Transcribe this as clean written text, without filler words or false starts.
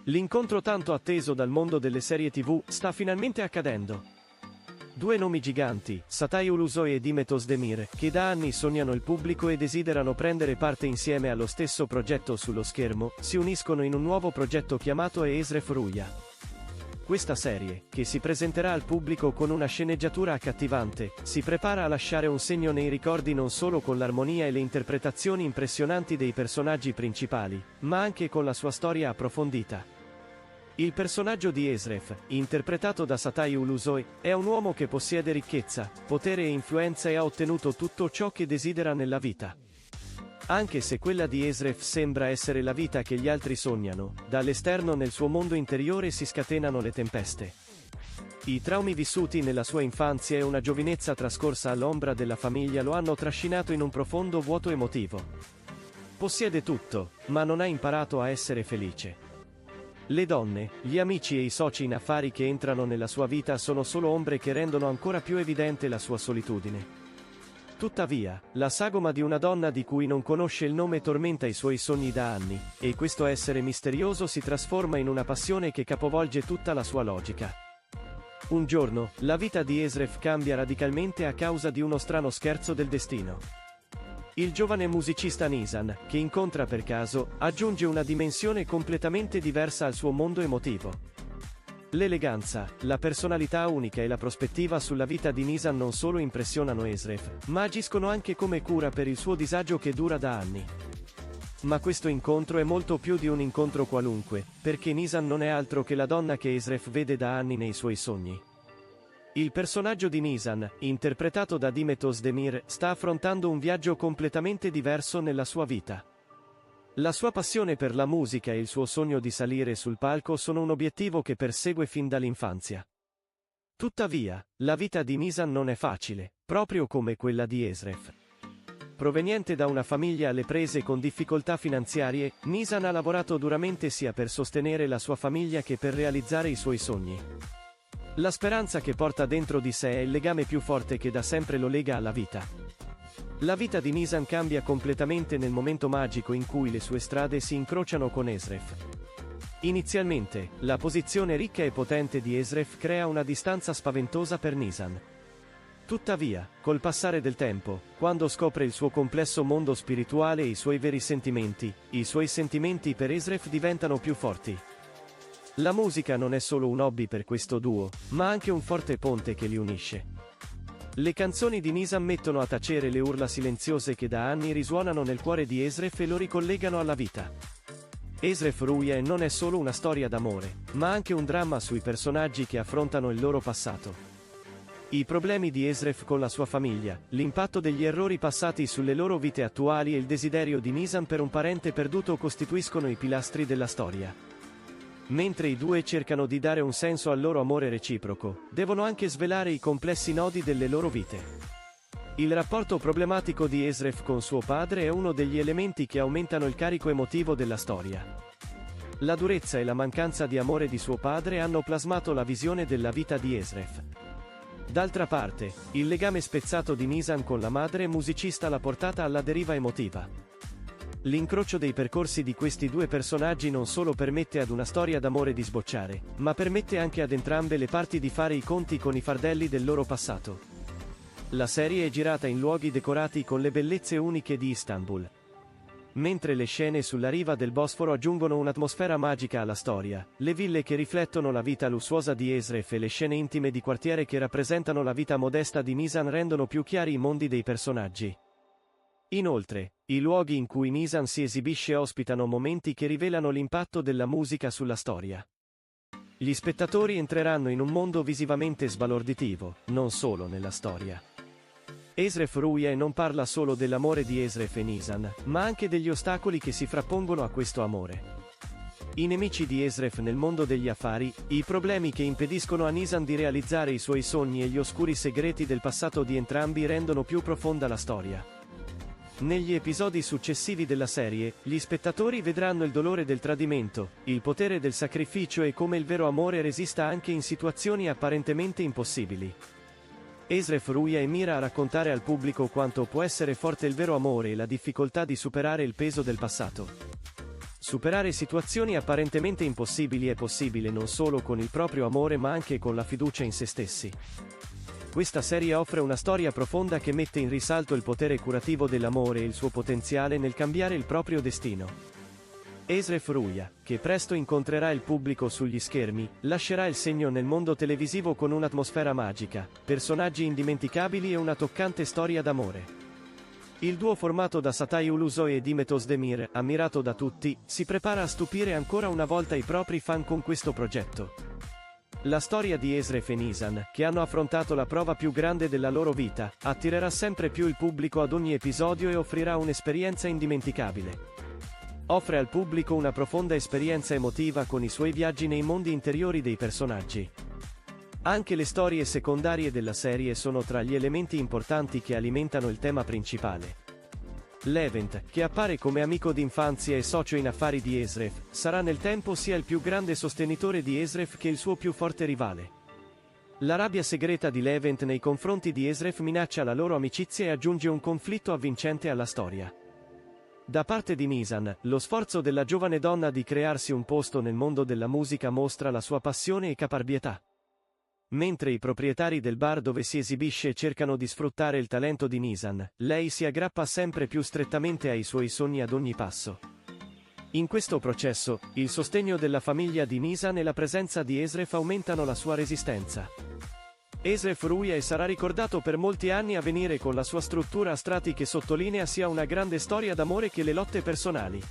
L'incontro tanto atteso dal mondo delle serie TV sta finalmente accadendo. Due nomi giganti, Çağatay Ulusoy e Demet Özdemir, che da anni sognano il pubblico e desiderano prendere parte insieme allo stesso progetto sullo schermo, si uniscono in un nuovo progetto chiamato Esref Rüya. Questa serie, che si presenterà al pubblico con una sceneggiatura accattivante, si prepara a lasciare un segno nei ricordi non solo con l'armonia e le interpretazioni impressionanti dei personaggi principali, ma anche con la sua storia approfondita. Il personaggio di Esref, interpretato da Çağatay Ulusoy, è un uomo che possiede ricchezza, potere e influenza e ha ottenuto tutto ciò che desidera nella vita. Anche se quella di Esref sembra essere la vita che gli altri sognano, dall'esterno nel suo mondo interiore si scatenano le tempeste. I traumi vissuti nella sua infanzia e una giovinezza trascorsa all'ombra della famiglia lo hanno trascinato in un profondo vuoto emotivo. Possiede tutto, ma non ha imparato a essere felice. Le donne, gli amici e i soci in affari che entrano nella sua vita sono solo ombre che rendono ancora più evidente la sua solitudine. Tuttavia, la sagoma di una donna di cui non conosce il nome tormenta i suoi sogni da anni, e questo essere misterioso si trasforma in una passione che capovolge tutta la sua logica. Un giorno, la vita di Esref cambia radicalmente a causa di uno strano scherzo del destino. Il giovane musicista Nisan, che incontra per caso, aggiunge una dimensione completamente diversa al suo mondo emotivo. L'eleganza, la personalità unica e la prospettiva sulla vita di Nisan non solo impressionano Esref, ma agiscono anche come cura per il suo disagio che dura da anni. Ma questo incontro è molto più di un incontro qualunque, perché Nisan non è altro che la donna che Esref vede da anni nei suoi sogni. Il personaggio di Nisan, interpretato da Demet Özdemir, sta affrontando un viaggio completamente diverso nella sua vita. La sua passione per la musica e il suo sogno di salire sul palco sono un obiettivo che persegue fin dall'infanzia. Tuttavia, la vita di Nisan non è facile, proprio come quella di Esref. Proveniente da una famiglia alle prese con difficoltà finanziarie, Nisan ha lavorato duramente sia per sostenere la sua famiglia che per realizzare i suoi sogni. La speranza che porta dentro di sé è il legame più forte che da sempre lo lega alla vita. La vita di Nisan cambia completamente nel momento magico in cui le sue strade si incrociano con Esref. Inizialmente, la posizione ricca e potente di Esref crea una distanza spaventosa per Nisan. Tuttavia, col passare del tempo, quando scopre il suo complesso mondo spirituale e i suoi veri sentimenti, i suoi sentimenti per Esref diventano più forti. La musica non è solo un hobby per questo duo, ma anche un forte ponte che li unisce. Le canzoni di Nisan mettono a tacere le urla silenziose che da anni risuonano nel cuore di Esref e lo ricollegano alla vita. Esref Rüya non è solo una storia d'amore, ma anche un dramma sui personaggi che affrontano il loro passato. I problemi di Esref con la sua famiglia, l'impatto degli errori passati sulle loro vite attuali e il desiderio di Nisan per un parente perduto costituiscono i pilastri della storia. Mentre i due cercano di dare un senso al loro amore reciproco, devono anche svelare i complessi nodi delle loro vite. Il rapporto problematico di Esref con suo padre è uno degli elementi che aumentano il carico emotivo della storia. La durezza e la mancanza di amore di suo padre hanno plasmato la visione della vita di Esref. D'altra parte, il legame spezzato di Nisan con la madre musicista l'ha portata alla deriva emotiva. L'incrocio dei percorsi di questi due personaggi non solo permette ad una storia d'amore di sbocciare, ma permette anche ad entrambe le parti di fare i conti con i fardelli del loro passato. La serie è girata in luoghi decorati con le bellezze uniche di Istanbul. Mentre le scene sulla riva del Bosforo aggiungono un'atmosfera magica alla storia, le ville che riflettono la vita lussuosa di Esref e le scene intime di quartiere che rappresentano la vita modesta di Nisan rendono più chiari i mondi dei personaggi. Inoltre, i luoghi in cui Nisan si esibisce ospitano momenti che rivelano l'impatto della musica sulla storia. Gli spettatori entreranno in un mondo visivamente sbalorditivo, non solo nella storia. Esref Rüya non parla solo dell'amore di Esref e Nisan, ma anche degli ostacoli che si frappongono a questo amore. I nemici di Esref nel mondo degli affari, i problemi che impediscono a Nisan di realizzare i suoi sogni e gli oscuri segreti del passato di entrambi rendono più profonda la storia. Negli episodi successivi della serie, gli spettatori vedranno il dolore del tradimento, il potere del sacrificio e come il vero amore resista anche in situazioni apparentemente impossibili. Esref Rüya mira a raccontare al pubblico quanto può essere forte il vero amore e la difficoltà di superare il peso del passato. Superare situazioni apparentemente impossibili è possibile non solo con il proprio amore ma anche con la fiducia in se stessi. Questa serie offre una storia profonda che mette in risalto il potere curativo dell'amore e il suo potenziale nel cambiare il proprio destino. Esref Ruya, che presto incontrerà il pubblico sugli schermi, lascerà il segno nel mondo televisivo con un'atmosfera magica, personaggi indimenticabili e una toccante storia d'amore. Il duo formato da Satay Ulusoy e Dimet Özdemir, ammirato da tutti, si prepara a stupire ancora una volta i propri fan con questo progetto. La storia di Esref e Nisan, che hanno affrontato la prova più grande della loro vita, attirerà sempre più il pubblico ad ogni episodio e offrirà un'esperienza indimenticabile. Offre al pubblico una profonda esperienza emotiva con i suoi viaggi nei mondi interiori dei personaggi. Anche le storie secondarie della serie sono tra gli elementi importanti che alimentano il tema principale. Levent, che appare come amico d'infanzia e socio in affari di Esref, sarà nel tempo sia il più grande sostenitore di Esref che il suo più forte rivale. La rabbia segreta di Levent nei confronti di Esref minaccia la loro amicizia e aggiunge un conflitto avvincente alla storia. Da parte di Nisan, lo sforzo della giovane donna di crearsi un posto nel mondo della musica mostra la sua passione e caparbietà. Mentre i proprietari del bar dove si esibisce cercano di sfruttare il talento di Nisan, lei si aggrappa sempre più strettamente ai suoi sogni ad ogni passo. In questo processo, il sostegno della famiglia di Nisan e la presenza di Esref aumentano la sua resistenza. Esref Ruya sarà ricordato per molti anni a venire con la sua struttura a strati che sottolinea sia una grande storia d'amore che le lotte personali.